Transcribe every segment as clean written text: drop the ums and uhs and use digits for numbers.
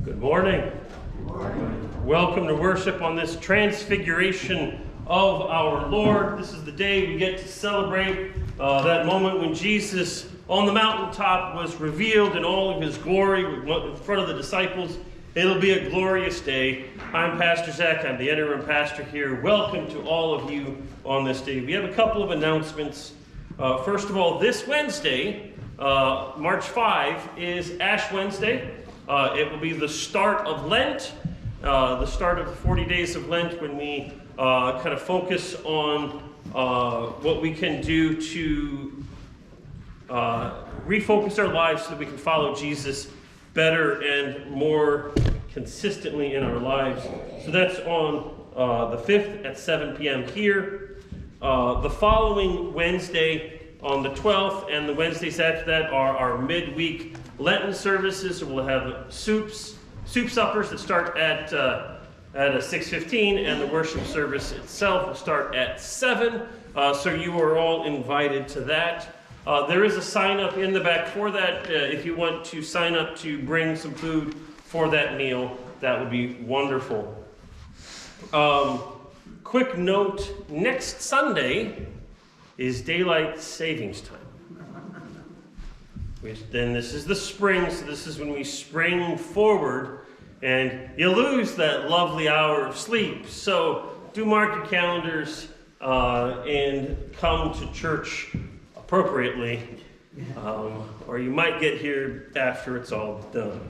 Good morning. Good morning. Welcome to worship on this transfiguration of our Lord. This is the day we get to celebrate that moment when Jesus on the mountaintop was revealed in all of his glory in front of the disciples. It'll be a glorious day. I'm Pastor Zach. I'm the interim pastor here. Welcome to all of you on this day. We have a couple of announcements. First of all, this Wednesday, March 5, is Ash Wednesday. It will be the start of Lent, the start of the 40 days of Lent, when we kind of focus on what we can do to refocus our lives so that we can follow Jesus better and more consistently in our lives. So that's on the 5th at 7 p.m. here. The following Wednesday, on the 12th, and the Wednesdays after that are our midweek Lenten services. So we'll have soup suppers that start at 6:15, and the worship service itself will start at 7. So you are all invited to that. There is a sign up in the back for that. If you want to sign up to bring some food for that meal, that would be wonderful. Quick note, next Sunday is daylight savings time. Then this is the spring, so this is when we spring forward, and you lose that lovely hour of sleep. So do mark your calendars and come to church appropriately, or you might get here after it's all done.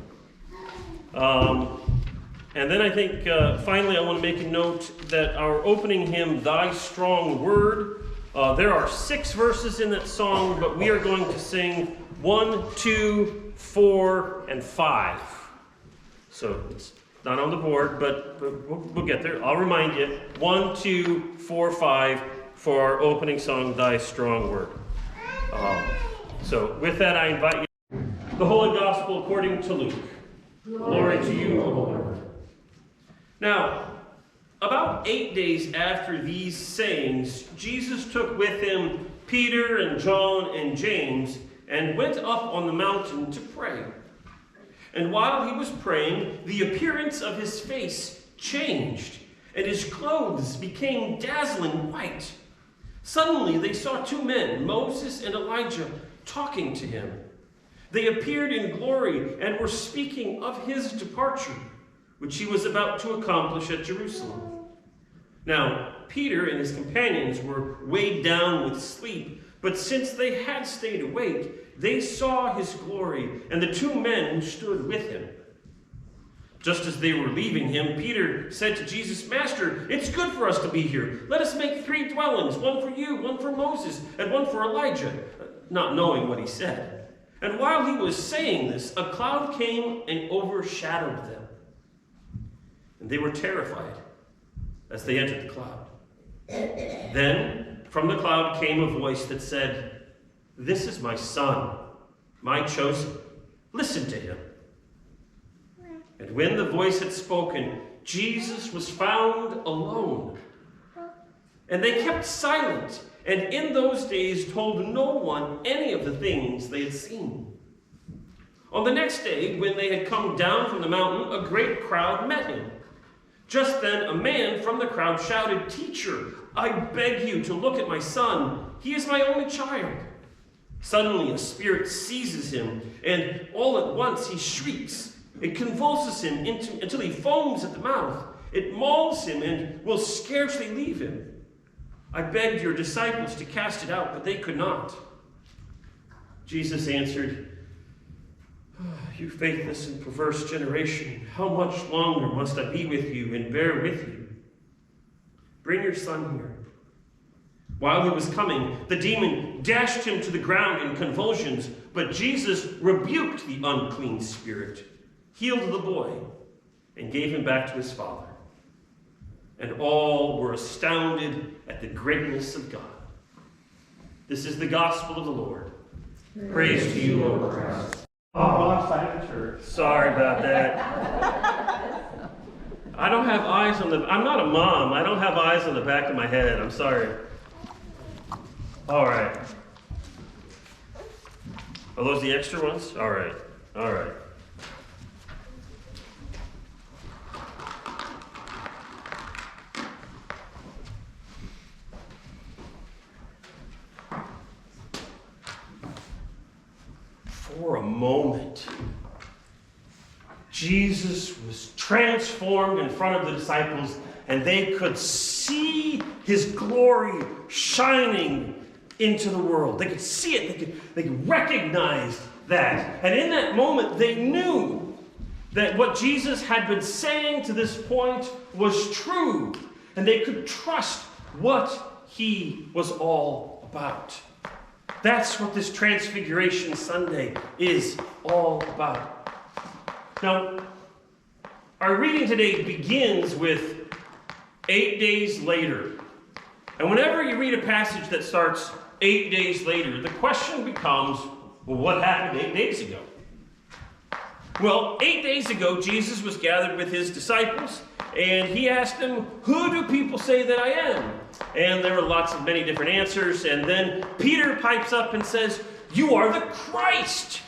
And then I think finally I want to make a note that our opening hymn, Thy Strong Word, there are 6 verses in that song, but we are going to sing 1, 2, 4, and 5. So it's not on the board, but we'll get there. I'll remind you. 1, 2, 4, 5 for our opening song, Thy Strong Word. So with that, I invite you. The Holy Gospel according to Luke. Glory to you, O Lord. Now, about 8 days after these sayings, Jesus took with him Peter and John and James and went up on the mountain to pray. And while he was praying, the appearance of his face changed, and his clothes became dazzling white. Suddenly they saw 2 men, Moses and Elijah, talking to him. They appeared in glory and were speaking of his departure, which he was about to accomplish at Jerusalem. Now, Peter and his companions were weighed down with sleep, but since they had stayed awake, they saw his glory and the 2 men who stood with him. Just as they were leaving him, Peter said to Jesus, Master, it's good for us to be here. Let us make 3 dwellings, one for you, one for Moses, and one for Elijah, not knowing what he said. And while he was saying this, a cloud came and overshadowed them. And they were terrified as they entered the cloud. Then from the cloud came a voice that said, This is my son, my chosen. Listen to him. And when the voice had spoken, Jesus was found alone. And they kept silent, and in those days told no one any of the things they had seen. On the next day, when they had come down from the mountain, a great crowd met him. Just then a man from the crowd shouted, Teacher, I beg you to look at my son. He is my only child. Suddenly a spirit seizes him, and all at once he shrieks. It convulses him until he foams at the mouth. It mauls him and will scarcely leave him. I begged your disciples to cast it out, but they could not. Jesus answered, You faithless and perverse generation, how much longer must I be with you and bear with you? Bring your son here. While he was coming, the demon dashed him to the ground in convulsions, but Jesus rebuked the unclean spirit, healed the boy, and gave him back to his father. And all were astounded at the greatness of God. This is the gospel of the Lord. Praise to you, O Christ. Wrong side of the church. Sorry about that. I don't have eyes on I'm not a mom. I don't have eyes on the back of my head. I'm sorry. All right. Are those the extra ones? All right. for a moment, Jesus was transformed in front of the disciples, and they could see his glory shining into the world. They could see it. They could recognize that. And in that moment, they knew that what Jesus had been saying to this point was true. And they could trust what he was all about. That's what this Transfiguration Sunday is all about. Now, our reading today begins with 8 days later. And whenever you read a passage that starts 8 days later, the question becomes, well, what happened 8 days ago? Well, 8 days ago, Jesus was gathered with his disciples, and he asked them, who do people say that I am? And there were many different answers, and then Peter pipes up and says, you are the Christ.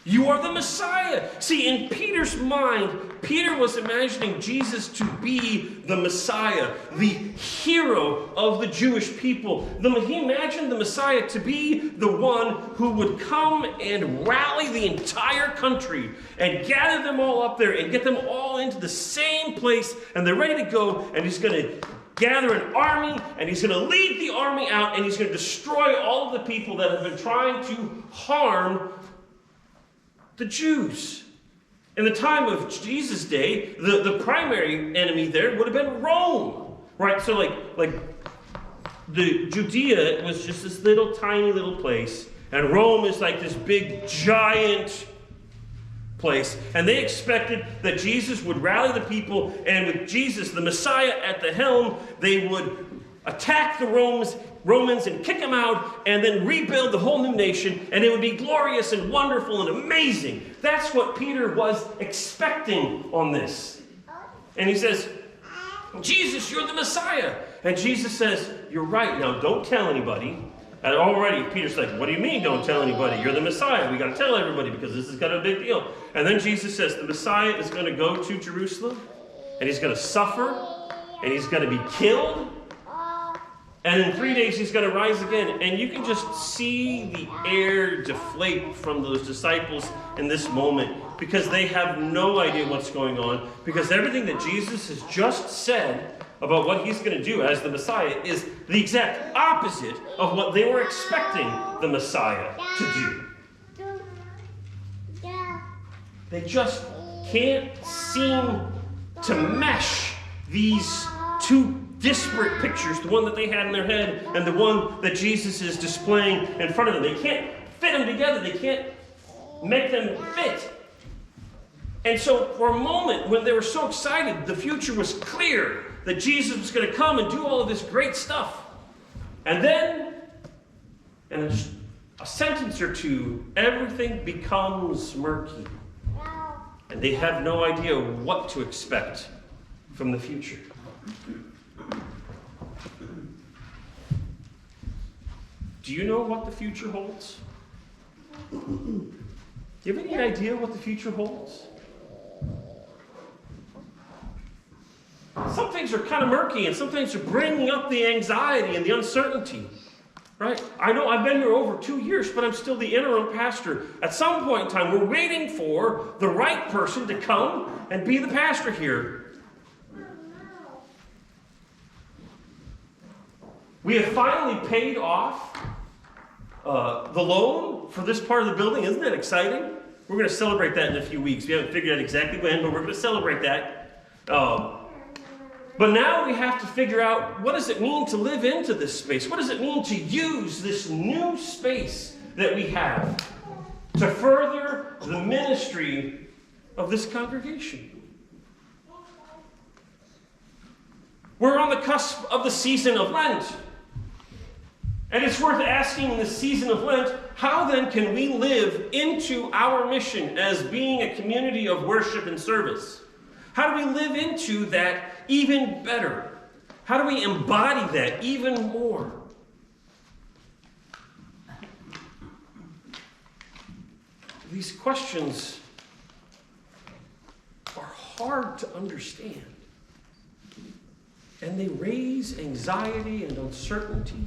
You are the Messiah. See, in Peter's mind, Peter was imagining Jesus to be the Messiah, the hero of the Jewish people. He imagined the Messiah to be the one who would come and rally the entire country and gather them all up there and get them all into the same place, and they're ready to go, and he's going to gather an army, and he's going to lead the army out, and he's going to destroy all of the people that have been trying to harm the Jews. In the time of Jesus' day, the primary enemy there would have been Rome, right? So like the Judea was just this tiny little place, and Rome is like this big giant place, and they expected that Jesus would rally the people, and with Jesus, the Messiah, at the helm, they would attack the Romans and kick them out, and then rebuild the whole new nation, and it would be glorious and wonderful and amazing. That's what Peter was expecting on this. And he says, Jesus, you're the Messiah. And Jesus says, you're right. Now, don't tell anybody. And already, Peter's like, what do you mean don't tell anybody? You're the Messiah. We got to tell everybody because this is kind of a big deal. And then Jesus says, the Messiah is going to go to Jerusalem, and he's going to suffer, and he's going to be killed, and in 3 days, he's going to rise again. And you can just see the air deflate from those disciples in this moment because they have no idea what's going on, because everything that Jesus has just said about what he's going to do as the Messiah is the exact opposite of what they were expecting the Messiah to do. They just can't seem to mesh these two disparate pictures, the one that they had in their head and the one that Jesus is displaying in front of them. They can't fit them together. They can't make them fit. And so for a moment, when they were so excited, the future was clear that Jesus was going to come and do all of this great stuff. And then, in a sentence or two, everything becomes murky. And they have no idea what to expect from the future. Do you know what the future holds? Do you have any idea what the future holds? Some things are kind of murky, and some things are bringing up the anxiety and the uncertainty. Right? I know I've been here over 2 years, but I'm still the interim pastor. At some point in time, we're waiting for the right person to come and be the pastor here. We have finally paid off the loan for this part of the building. Isn't that exciting? We're going to celebrate that in a few weeks. We haven't figured out exactly when, but we're going to celebrate that. But now we have to figure out, what does it mean to live into this space? What does it mean to use this new space that we have to further the ministry of this congregation? We're on the cusp of the season of Lent. And it's worth asking in the season of Lent, how then can we live into our mission as being a community of worship and service? How do we live into that even better? How do we embody that even more? These questions are hard to understand. And they raise anxiety and uncertainty.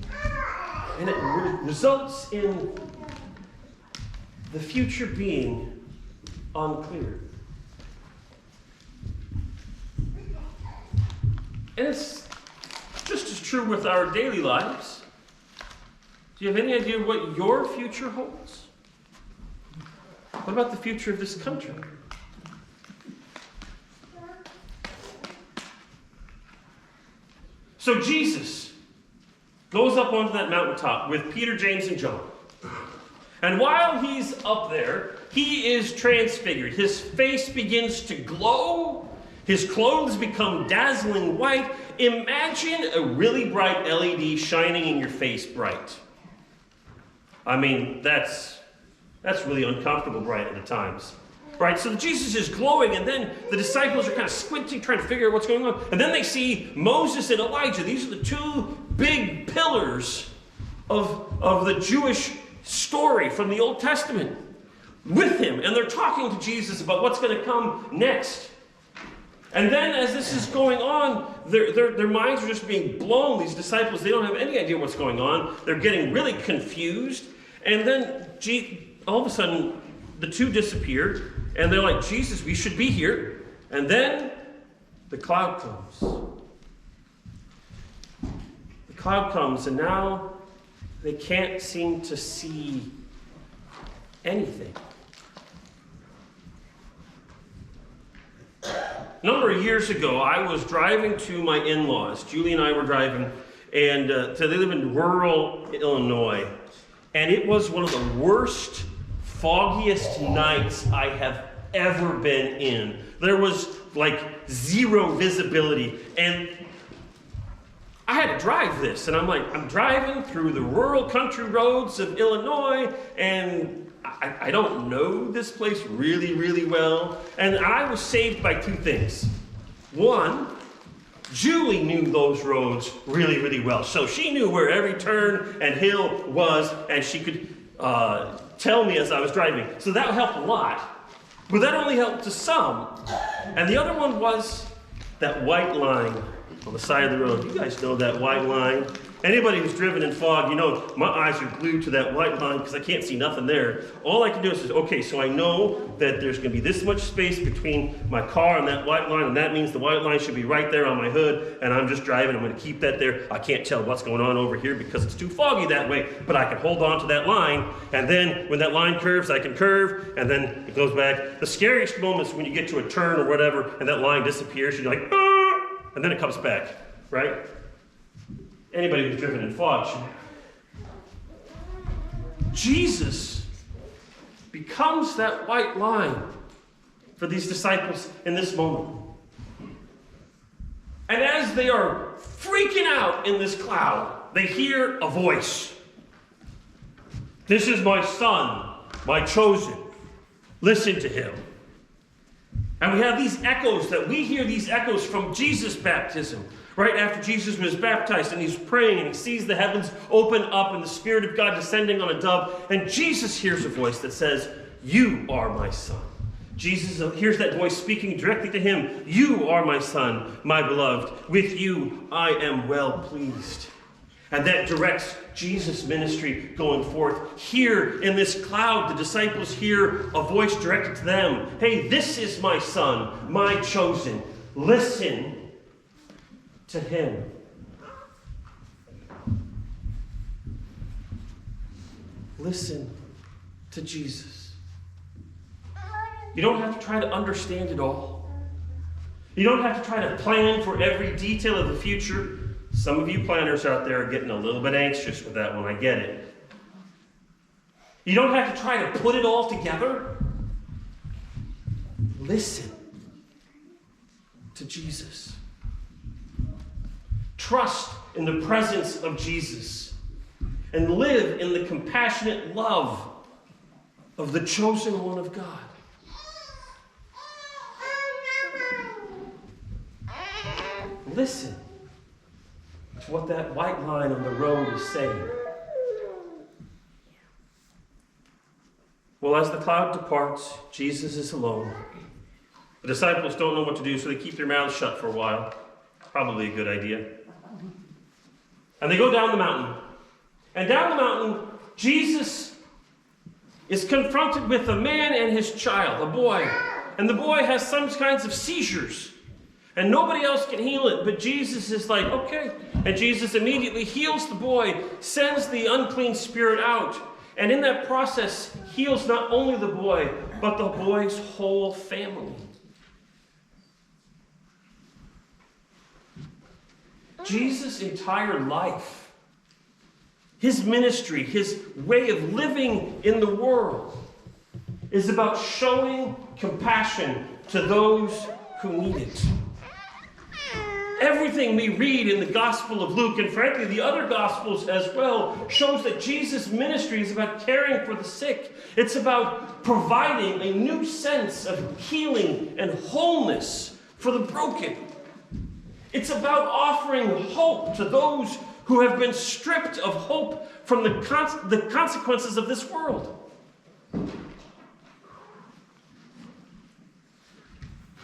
And it results in the future being unclear. And it's just as true with our daily lives. Do you have any idea what your future holds? What about the future of this country? So Jesus goes up onto that mountaintop with Peter, James, and John. And while he's up there, he is transfigured. His face begins to glow. His clothes become dazzling white. Imagine a really bright LED shining in your face bright. I mean, that's really uncomfortable bright at the times. Right, so Jesus is glowing, and then the disciples are kind of squinting, trying to figure out what's going on. And then they see Moses and Elijah. These are the two big pillars of the Jewish story from the Old Testament with him. And they're talking to Jesus about what's going to come next. And then as this is going on, their minds are just being blown. These disciples, they don't have any idea what's going on. They're getting really confused. And then all of a sudden, the two disappeared. And they're like, Jesus, we should be here. And then the cloud comes. The cloud comes, and now they can't seem to see anything. A number of years ago, I was driving to my in-laws. Julie and I were driving, and so they live in rural Illinois. And it was one of the worst, foggiest nights I have ever been in. There was like zero visibility, and I had to drive this, and I'm driving through the rural country roads of Illinois, and I don't know this place really, really well, and I was saved by two things. One, Julie knew those roads really, really well, so she knew where every turn and hill was, and she could tell me as I was driving, so that helped a lot. But that only helped to some. And the other one was that white line on the side of the road. You guys know that white line. Anybody who's driven in fog, you know my eyes are glued to that white line because I can't see nothing there. All I can do is say, okay, so I know that there's going to be this much space between my car and that white line, and that means the white line should be right there on my hood, and I'm just driving. I'm going to keep that there. I can't tell what's going on over here because it's too foggy that way, but I can hold on to that line, and then when that line curves, I can curve, and then it goes back. The scariest moment is when you get to a turn or whatever, and that line disappears, and you're like, ah! And then it comes back, right? Anybody who's driven in fog should. Jesus becomes that white line for these disciples in this moment. And as they are freaking out in this cloud, they hear a voice. This is my son, my chosen. Listen to him. And we have these echoes we hear these echoes from Jesus' baptism. Right after Jesus was baptized, and he's praying, and he sees the heavens open up and the Spirit of God descending on a dove, and Jesus hears a voice that says, "You are my son." Jesus hears that voice speaking directly to him. "You are my son, my beloved. With you I am well pleased." And that directs Jesus' ministry going forth. Here in this cloud, the disciples hear a voice directed to them. Hey, this is my son, my chosen. Listen to him. Listen to Jesus. You don't have to try to understand it all. You don't have to try to plan for every detail of the future. Some of you planners out there are getting a little bit anxious with that one. I get it. You don't have to try to put it all together. Listen to Jesus. Trust in the presence of Jesus and live in the compassionate love of the chosen one of God. Listen to what that white line on the road is saying. Well, as the cloud departs, Jesus is alone. The disciples don't know what to do, so they keep their mouths shut for a while. Probably a good idea. And they go down the mountain. And down the mountain, Jesus is confronted with a man and his child, a boy. And the boy has some kinds of seizures. And nobody else can heal it, but Jesus is like, okay. And Jesus immediately heals the boy, sends the unclean spirit out. And in that process, heals not only the boy, but the boy's whole family. Jesus' entire life, his ministry, his way of living in the world, is about showing compassion to those who need it. Everything we read in the Gospel of Luke, and frankly the other Gospels as well, shows that Jesus' ministry is about caring for the sick. It's about providing a new sense of healing and wholeness for the broken. It's about offering hope to those who have been stripped of hope from the consequences of this world.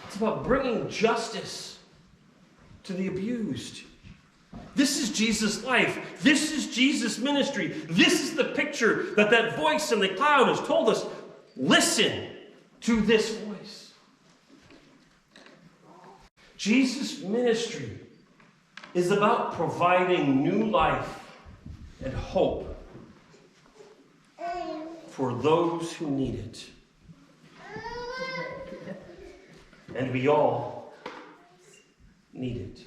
It's about bringing justice to the abused. This is Jesus' life. This is Jesus' ministry. This is the picture that voice in the cloud has told us. Listen to this voice. Jesus' ministry is about providing new life and hope for those who need it. And we all need it.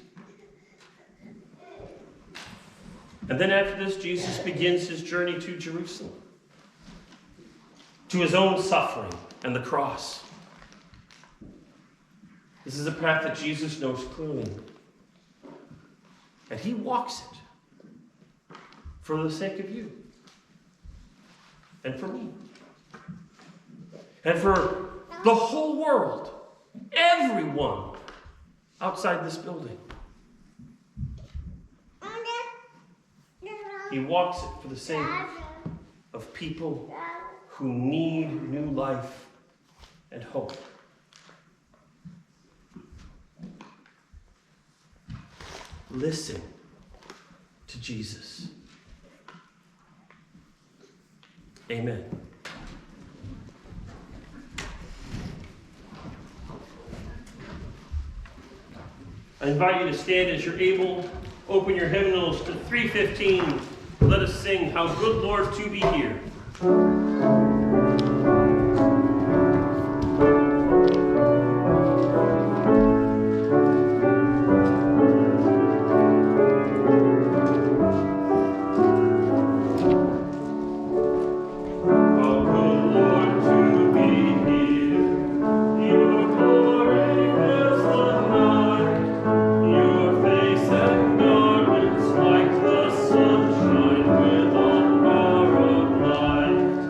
And then after this, Jesus begins his journey to Jerusalem, to his own suffering and the cross. This is a path that Jesus knows clearly. And he walks it for the sake of you and for me and for the whole world, everyone outside this building. He walks it for the sake of people who need new life and hope. Listen to Jesus. Amen. I invite you to stand as you're able. Open your hymnals to 315. Let us sing, How Good, Lord, to Be Here. Sunshine with all power of light.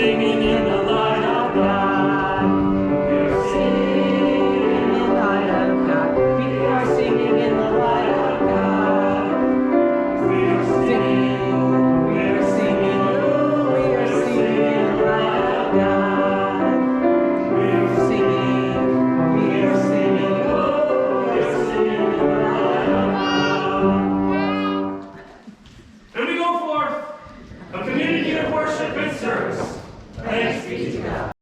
singing in the